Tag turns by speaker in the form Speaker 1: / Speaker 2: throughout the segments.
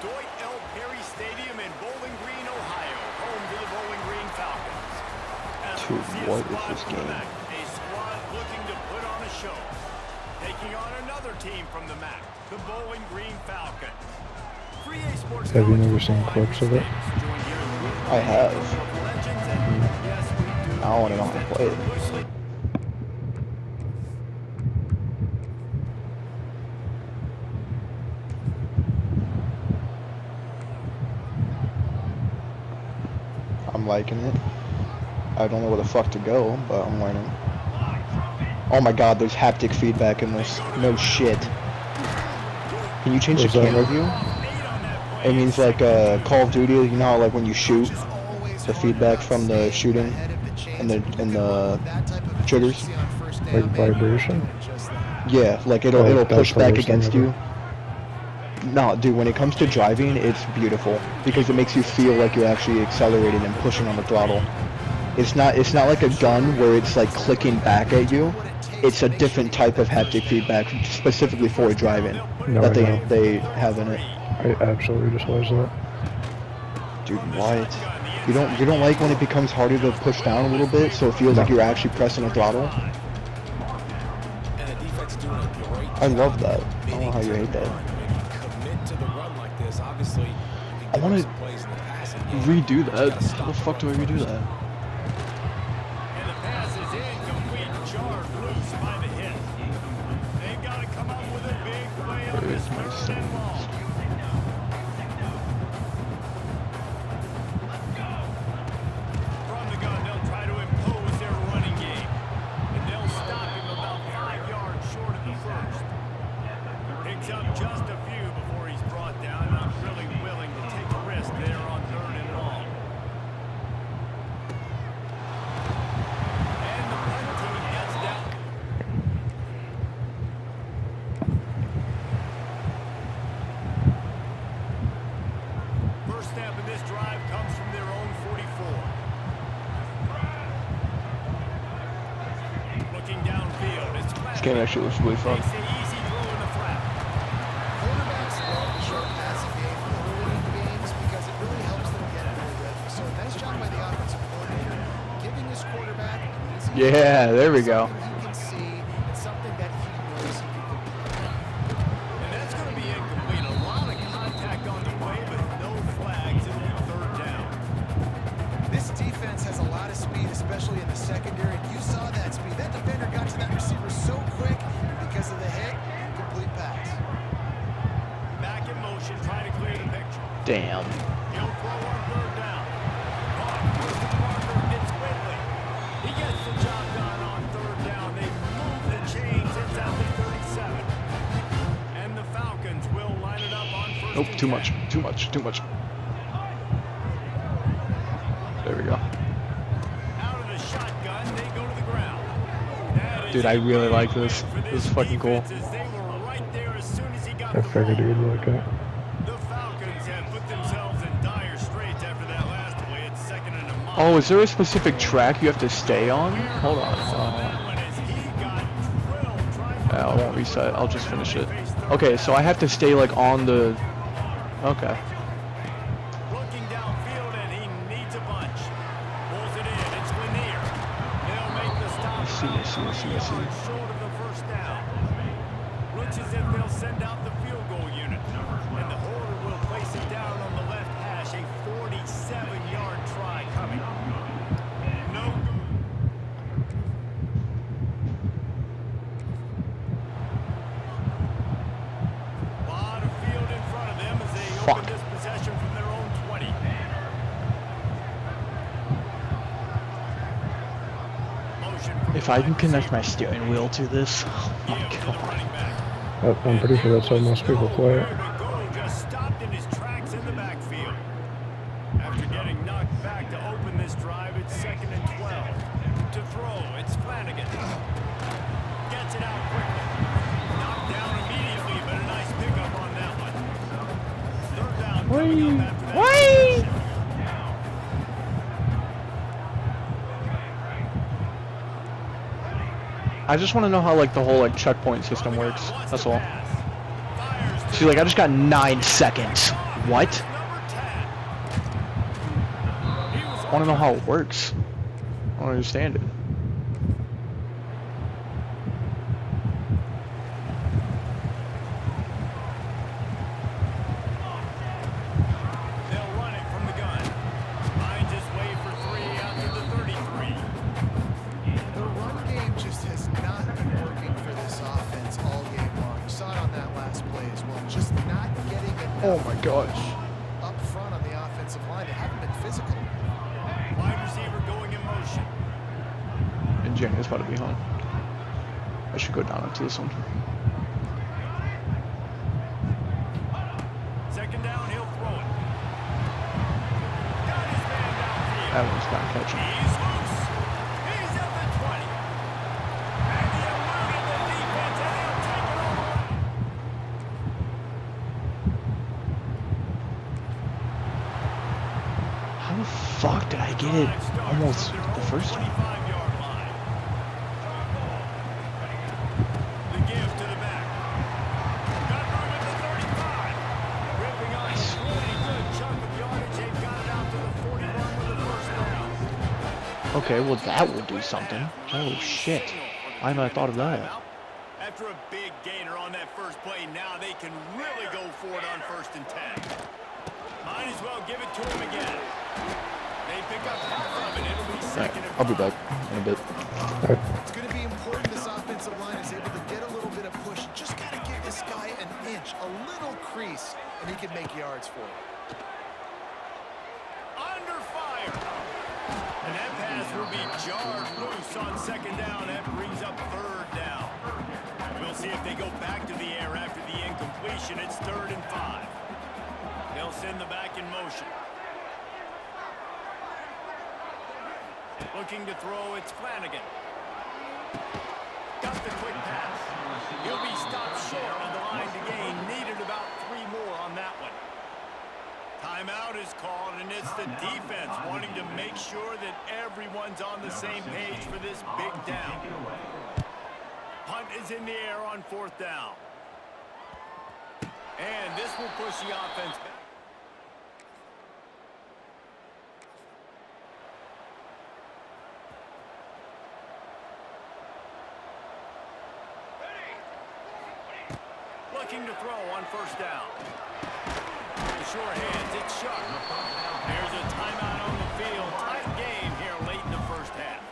Speaker 1: Dude, what is this game?
Speaker 2: A squad looking to put on a show. Taking on another team from the MAC, the Bowling Green Falcons.
Speaker 3: Have you never seen clips of it?
Speaker 1: I have. I don't want to know how to play it. I'm liking it. I don't know where the fuck to go, but I'm learning. Oh my god, there's haptic feedback in this. No shit. Can you change the camera view? It means like Call of Duty, you know how like when you shoot, the feedback from the shooting and the triggers?
Speaker 3: Like vibration?
Speaker 1: Yeah, like it'll push back against you. No, dude, when it comes to driving, it's beautiful because it makes you feel like you're actually accelerating and pushing on the throttle. It's not like a gun where it's like clicking back at you. It's a different type of haptic feedback specifically for driving that they have in it.
Speaker 3: I absolutely despise that.
Speaker 1: Dude, what? You don't like when it becomes harder to push down a little bit, so it feels like you're actually pressing the throttle? I love that. I don't know how you hate that. I want to redo that. How the fuck do I redo that? Where's my settings? This game actually looks really fun. Yeah, there we go. Damn. Nope, too much. There we go. Dude, I really like this. This is fucking cool.
Speaker 3: I figured you would like it.
Speaker 1: Oh, is there a specific track you have to stay on? Hold on. Yeah, I won't reset. I'll just finish it. Okay, so I have to stay like on the... Okay. I see.
Speaker 2: Looks as if they'll send out the field goal unit, and the holder will place it down on the left hash. A 47-yard try coming. No good. Lot of field in front of them as they open this possession from their own 20.
Speaker 1: If I can connect my steering wheel to this, oh my god.
Speaker 3: I'm pretty sure that's how most people play it.
Speaker 2: Just stopped in his tracks in the backfield. After getting knocked back to open this drive, it's 2nd and 12. To throw, it's Flanagan. Gets it out quickly. Knocked down immediately, but a nice pickup on that one. 3rd down coming up after that.
Speaker 1: I just want to know how like the whole like checkpoint system works. That's all. See, like I just got 9 seconds. What?
Speaker 2: Number 10. He was
Speaker 1: I want to know how it works. I don't understand it.
Speaker 2: They'll run it from the gun. Finds his way for 3 out to the 33.
Speaker 4: The run game just has not been working for this offense all game long. You saw it on that last play as well. Just not getting enough
Speaker 1: Oh my gosh.
Speaker 4: up front on the offensive line. They haven't been physical.
Speaker 2: Wide receiver going in motion.
Speaker 1: And Jenny's about to be home. I should go down into this one.
Speaker 2: Second down, he'll throw it. Got his man downfield.
Speaker 1: That one's not catching.
Speaker 2: He's loose. He's at the 20. And he eluded the defense, and he'll take it all the way.
Speaker 1: How the fuck did I get it almost the first time?
Speaker 2: 25-yard line. The give to the back. Got room at the 35. Ripping off a really good chunk of yardage. They've got it out to the 41 with the first down.
Speaker 1: Okay, well that will do something. Holy shit. Why haven't I thought of that?
Speaker 2: After a big gainer on that first play, now they can really go for it on 1st and 10. Might as well give it to him again. They pick up half of it. It'll be
Speaker 1: Alright,
Speaker 2: 2nd and 5.
Speaker 1: I'll be back in a bit.
Speaker 4: It's going to be important this offensive line is able to get a little bit of push. Just got to give this guy an inch, a little crease, and he can make yards for you.
Speaker 2: Under fire. And that pass will be jarred loose on 2nd down. That brings up 3rd down. We'll see if they go back to the air after the incompletion. It's 3rd and 5. They'll send the back in motion. Looking to throw, it's Flanagan. Got the quick pass. He'll be stopped short of the line to gain. Needed about 3 more on that one. Timeout is called, and it's the defense wanting to make sure that everyone's on the same page for this big down. Punt is in the air on 4th down. And this will push the offense back. Looking to throw on 1st down. The sure hands, it's Sharp. There's a timeout on the field. Tight game here late in the 1st half.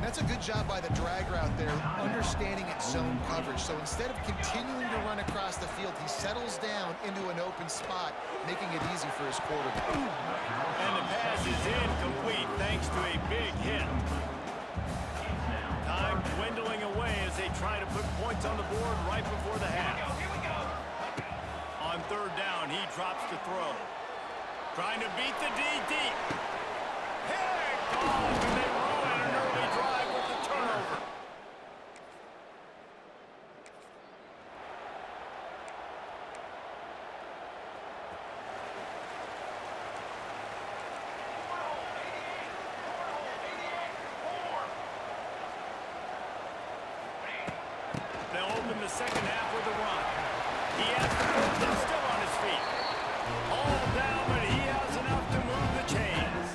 Speaker 4: That's a good job by the drag route there, understanding its zone coverage. So instead of continuing to run across the field, he settles down into an open spot, making it easy for his quarterback.
Speaker 2: And the pass is incomplete thanks to a big hit. Time dwindling away as they try to put points on the board right before the half. On 3rd down, he drops to throw. Trying to beat the D deep. Picked off, and they ruin an early drive with the turnover. They'll open the 2nd half with a run. He has the first and still on his feet. All down, but he has enough to move the chains.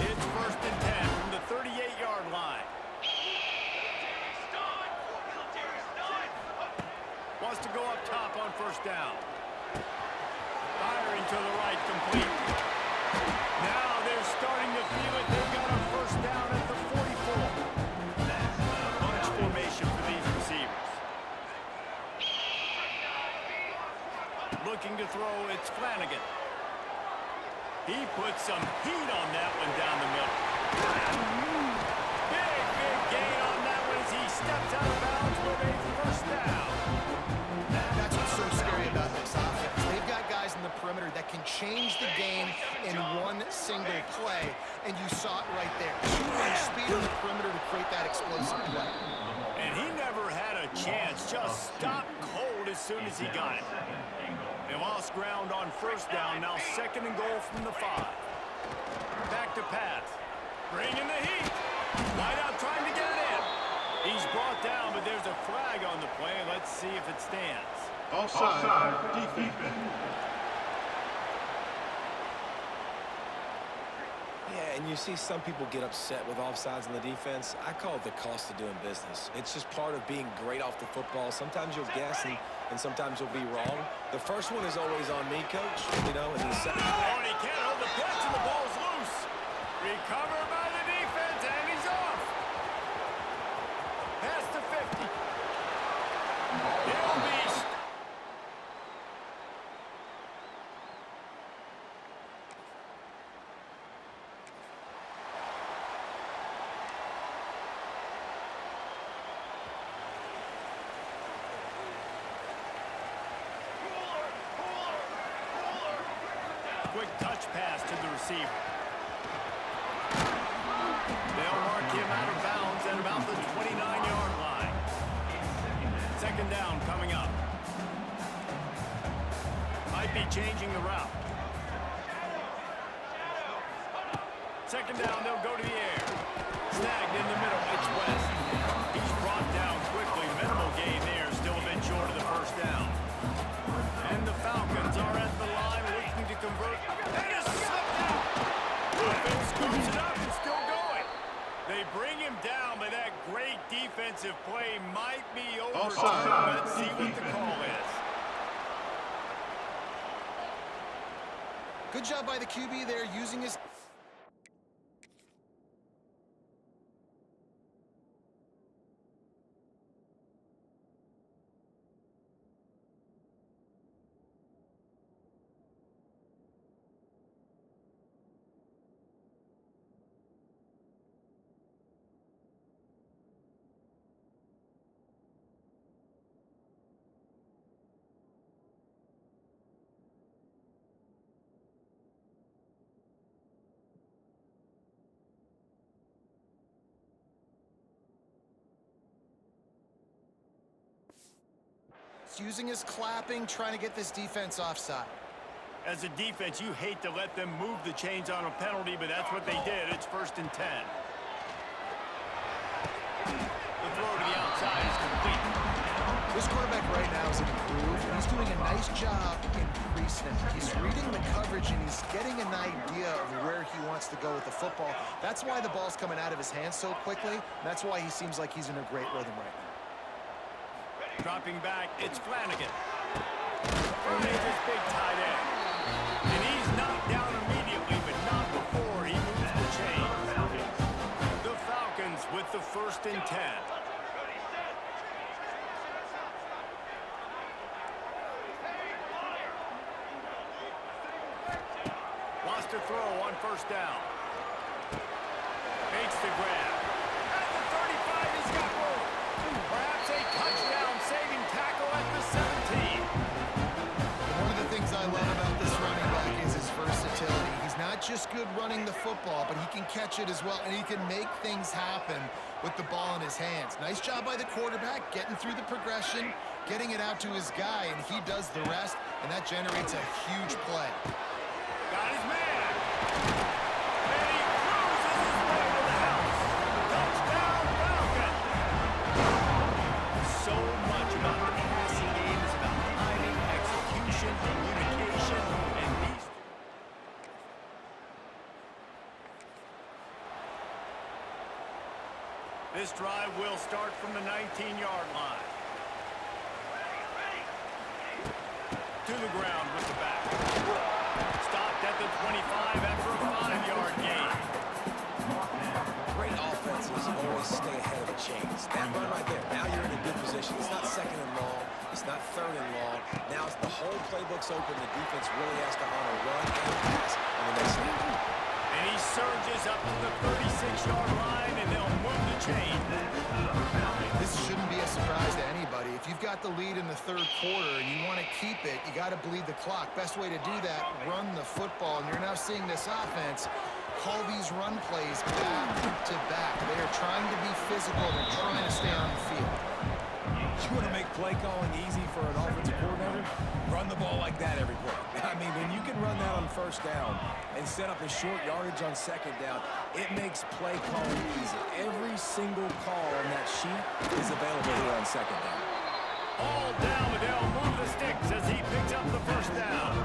Speaker 2: It's 1st and 10 from the 38-yard line. Wants to go up top on 1st down. Firing to the right, complete. Now they're starting to feel it. They've got a 1st down at the 44. Bunch formation for these receivers. Looking to throw, it's Flanagan. He puts some heat on that one down the middle. Big gain on that one as he steps out of bounds with a 1st down.
Speaker 4: That's what's so scary about this offense. They've got guys in the perimeter that can change the game in one single play, and you saw it right there. Too much speed on the perimeter to create that explosive play.
Speaker 2: And he never had a chance, just stopped cold as soon as he got it. They lost ground on 1st down, now 2nd and goal from the 5. Back to pass. Bringing the heat. Wide out trying to get it in. He's brought down, but there's a flag on the play. Let's see if it stands.
Speaker 5: Offside, defense. and you see some people get upset with offsides in the defense. I call it the cost of doing business. It's just part of being great off the football. Sometimes you'll guess, and sometimes you'll be wrong. The first one is always on me, Coach, you know, and the second...
Speaker 2: Oh, and he can't hold the pitch, and the ball's loose. Recovered by the defense, and he's off. Pass to 50. He'll be... Quick touch pass to the receiver. They'll mark him out of bounds at about the 29-yard line. Second down coming up. Might be changing the route. Second down, they'll go to the air. Snagged in the middle, it's West. He's brought down quickly. Minimal gain there, still a bit short of the first down. And the Falcons are at the line looking to convert. They just slipped out. Offense scoops it up and still going. They bring him down, but that great defensive play might be overturned. Let's see what the call is.
Speaker 4: Good job by the QB there using his... using his clapping, trying to get this defense offside.
Speaker 2: As a defense, you hate to let them move the chains on a penalty, but that's what they did. It's 1st and 10. The throw to the outside is complete.
Speaker 4: This quarterback right now is improved. He's doing a nice job in pre-snap. He's reading the coverage, and he's getting an idea of where he wants to go with the football. That's why the ball's coming out of his hands so quickly. That's why he seems like he's in a great rhythm right now.
Speaker 2: Dropping back, it's Flanagan. Major's big tight end. And he's knocked down immediately, but not before he moves the chains. The Falcons with the 1st and 10. Lost a throw on 1st down. Makes the grab. At the 35, he's got room. Perhaps a touchdown saving tackle at the 17.
Speaker 4: One of the things I love about this running back is his versatility. He's not just good running the football, but he can catch it as well, and he can make things happen with the ball in his hands. Nice job by the quarterback, getting through the progression, getting it out to his guy, and he does the rest, and that generates a huge play.
Speaker 2: Got his man. And he cruises his way to the house. Touchdown, Falcons. So much about the passing game is about timing, execution, communication, and these. This drive will start from the 19-yard line. To the ground with the back. Stopped at the 25 after a 5-yard gain.
Speaker 5: Great offenses always stay ahead of the chains. That run right there, now you're in a good position. It's not 2nd and long. It's not 3rd and long. Now the whole playbook's open. The defense really has to honor run and pass on the next snap.
Speaker 2: And he surges up to the 36-yard line, and they'll move the chain.
Speaker 4: This shouldn't be a surprise to anybody. If you've got the lead in the 3rd quarter and you want to keep it, you got to bleed the clock. Best way to do that, run the football. And you're now seeing this offense call these run plays back to back. They are trying to be physical. They're trying to stay on the field.
Speaker 5: You want to make play calling easy for an offensive coordinator? Run the ball like that every play. I mean, when you can run that on 1st down and set up a short yardage on 2nd down, it makes play calling easy. Every single call on that sheet is available here on 2nd down.
Speaker 2: All down, but they'll move the sticks as he picks up the first down.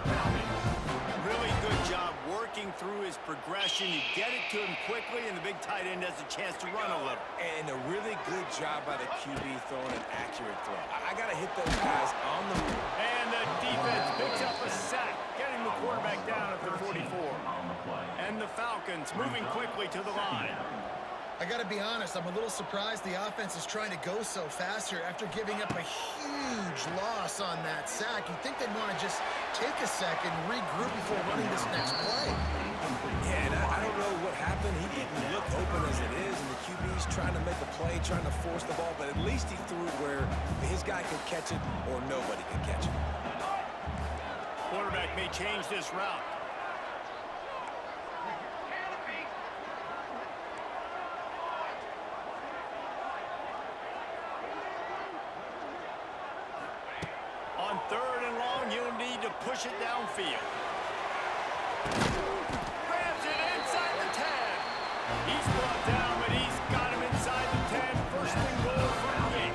Speaker 2: Really good job working through his progression. You get it to him quickly, and the big tight end has a chance to run a little.
Speaker 5: And a really good job by the QB throwing an accurate throw. I got to hit those guys on the move.
Speaker 2: And the defense picks up a sack, getting the quarterback down at the 44. And the Falcons moving quickly to the line.
Speaker 4: I got to be honest, I'm a little surprised the offense is trying to go so fast here after giving up a huge loss on that sack. You'd think they'd want to just take a second, regroup before running this next play.
Speaker 5: Yeah, and I don't know what happened. He didn't look open as it is, and the QB's trying to make a play, trying to force the ball, but at least he threw it where his guy could catch it or nobody could catch it.
Speaker 2: Quarterback may change this route. On 3rd and long, you'll need to push it downfield. Grabs it inside the 10. He's brought down, but he's got him inside the 10. First and goal from the 8.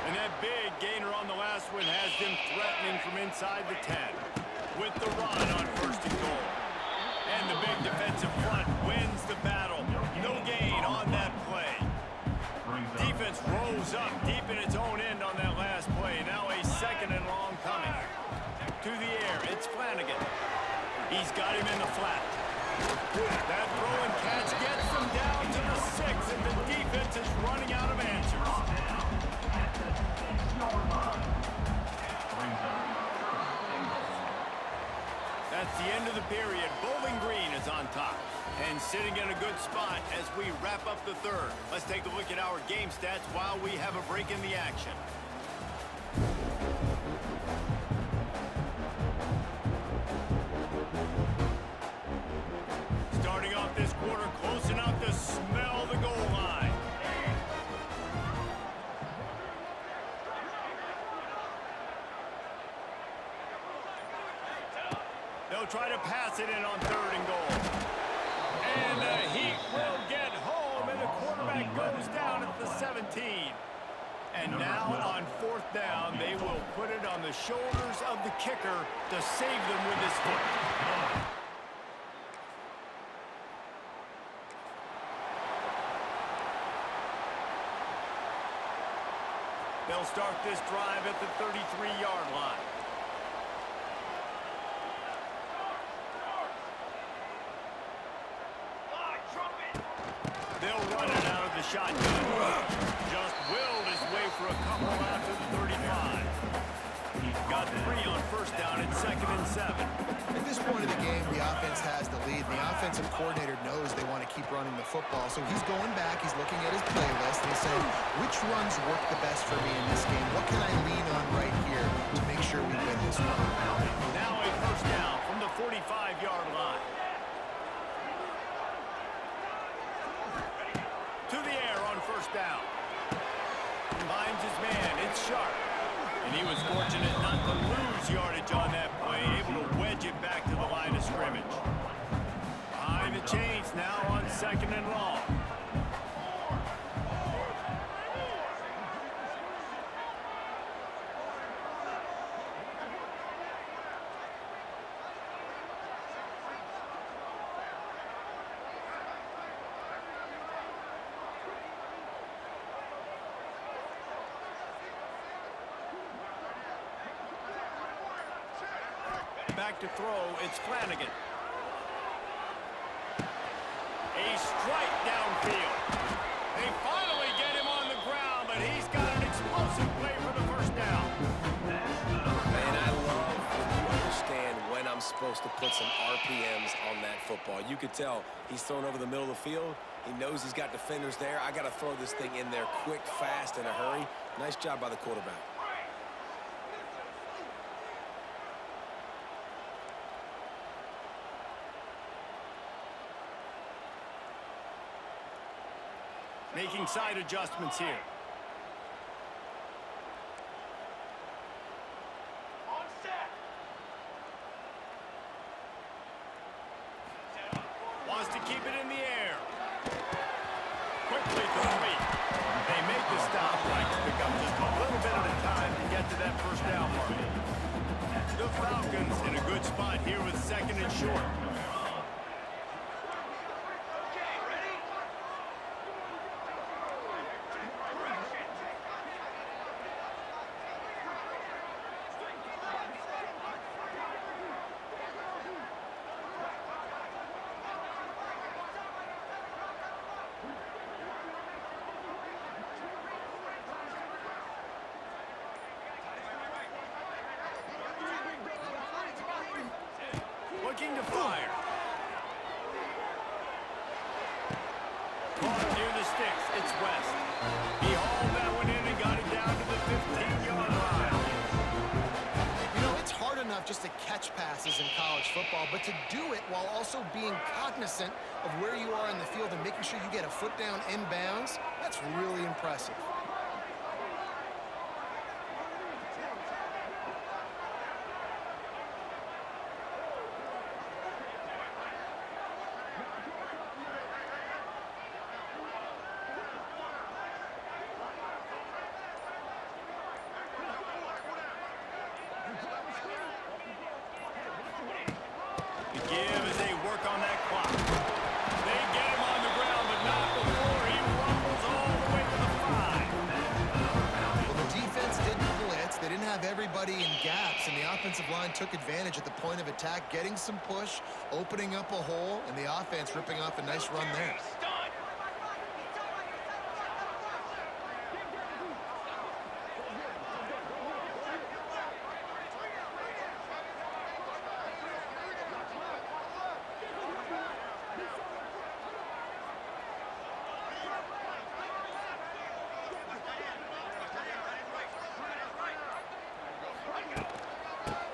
Speaker 2: And that big gainer on the last one has them threatening from inside the 10. With the run on 1st and goal. And the big defensive front wins the battle. No gain on that play. Defense rolls up deep in its own end on that last play. Now a 2nd and long coming. To the air, it's Flanagan. He's got him in the flat. That throw and catch gets them down to the 6, and the defense is running out of answers. That's the end of the period. Bowling Green is on top and sitting in a good spot as we wrap up the 3rd. Let's take a look at our game stats while we have a break in the action. Starting off this quarter close enough to smell the goal line. They'll try to pass it in on 3rd and goal. And the Heat will get home, and the quarterback goes down at the 17. And now on 4th down, they will put it on the shoulders of the kicker to save them with his foot. They'll start this drive at the 33-yard line. They'll run it out of the shotgun. Just willed his way for a couple out to the 35. Got 3 on 1st down at 2nd and 7.
Speaker 4: At this point of the game, the offense has the lead. The offensive coordinator knows they want to keep running the football, so he's going back, he's looking at his playlist, and he's saying, which runs work the best for me in this game? What can I lean on right here to make sure we win this one?
Speaker 2: Now a 1st down from the 45-yard line. To the air on 1st down. Finds his man, it's Sharp. And he was fortunate not to lose yardage on that play, able to wedge it back to the line of scrimmage. Behind the chains now on 2nd and long. Back to throw, it's Flanagan. A strike downfield. They finally get him on the ground, but he's got an explosive play for the 1st down.
Speaker 5: Man, I love when you understand when I'm supposed to put some RPMs on that football. You could tell he's thrown over the middle of the field. He knows he's got defenders there. I got to throw this thing in there quick, fast, in a hurry. Nice job by the quarterback.
Speaker 2: Making side adjustments here. Wants to keep it in the air. Quickly complete. They make the stop, trying to pick up just a little bit at a time. to that first down mark. The Falcons in a good spot here with second and short. Looking to fire. Caught near the sticks. It's West. He hauled that one in and got it down to the 15-yard line.
Speaker 4: You know, it's hard enough just to catch passes in college football, but to do it while also being cognizant of where you are in the field and making sure you get a foot down inbounds, that's really impressive.
Speaker 2: The give as they work on that clock. They get him on the ground, but not before he rumbles all the way to the 5.
Speaker 4: Well, the defense didn't blitz. They didn't have everybody in gaps, and the offensive line took advantage at the point of attack, getting some push, opening up a hole, and the offense ripping off a nice run there.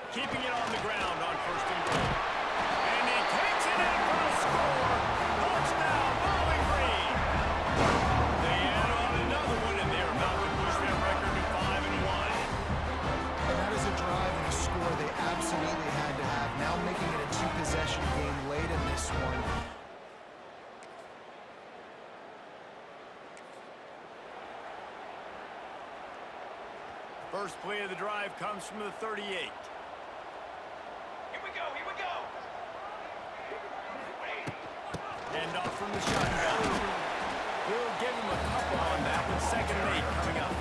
Speaker 2: Keeping it on the ground on first and goal. And he takes it in for a score. Touchdown, Bowling Green. They add on another one, and they're about to push their record to 5-1.
Speaker 4: And that is a drive and a score they absolutely had to have. Now making it a two-possession game late in this one.
Speaker 2: First play of the drive comes from the 38. End off from the shotgun. We'll give him a couple on that one. 2nd and 8 coming up.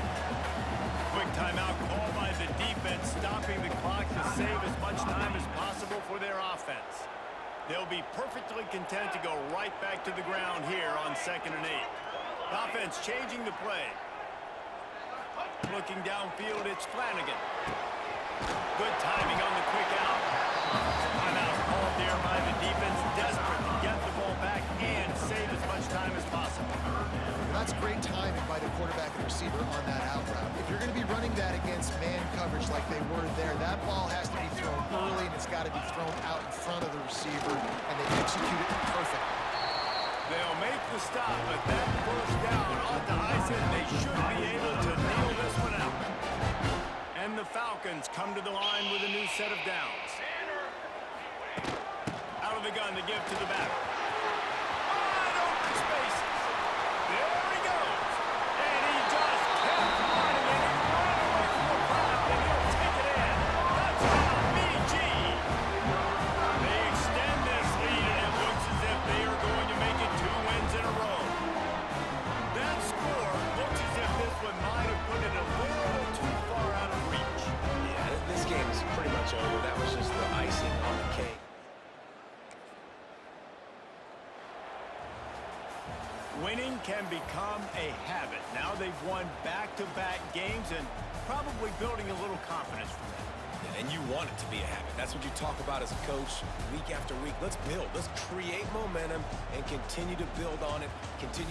Speaker 2: Quick timeout called by the defense, stopping the clock to save as much time as possible for their offense. They'll be perfectly content to go right back to the ground here on 2nd and 8. Offense changing the play. Looking downfield, it's Flanagan. Good timing on the quick out. Timeout called there by the defense, desperate to get the ball back and save as much time as possible.
Speaker 4: That's great timing by the quarterback and receiver on that out route. If you're going to be running that against man coverage like they were there, that ball has to be thrown early, and it's got to be thrown out in front of the receiver, and they execute it perfectly.
Speaker 2: They'll make the stop, but that first down ought to ice it. They should be able to nail this one out. And the Falcons come to the line with a new set of downs. Out of the gun to give to the back. Wide open spaces. There he goes. And he just kept running, and he ran away from the crowd, and he'll take it in. Touchdown, BG. They extend this lead, and it looks as if they are going to make it 2 wins in a row. That score looks as if this one might have put it a little too far out of reach.
Speaker 5: Yeah, this game is pretty much over. That was just the icing on the cake.
Speaker 2: Winning can become a habit. Now they've won back-to-back games and probably building a little confidence from that.
Speaker 5: Yeah, and you want it to be a habit. That's what you talk about as a coach week after week. Let's build. Let's create momentum and continue to build on it.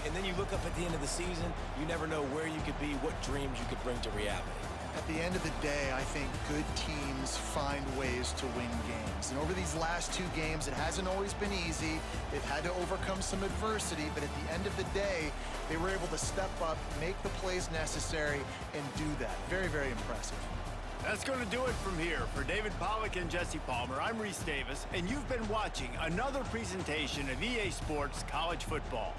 Speaker 5: And then you look up at the end of the season, you never know where you could be, what dreams you could bring to reality.
Speaker 4: At the end of the day, I think good teams find ways to win games. And over these last 2 games, it hasn't always been easy. They've had to overcome some adversity, but at the end of the day, they were able to step up, make the plays necessary, and do that. Very, very impressive.
Speaker 2: That's going to do it from here. For David Pollack and Jesse Palmer, I'm Reese Davis, and you've been watching another presentation of EA Sports College Football.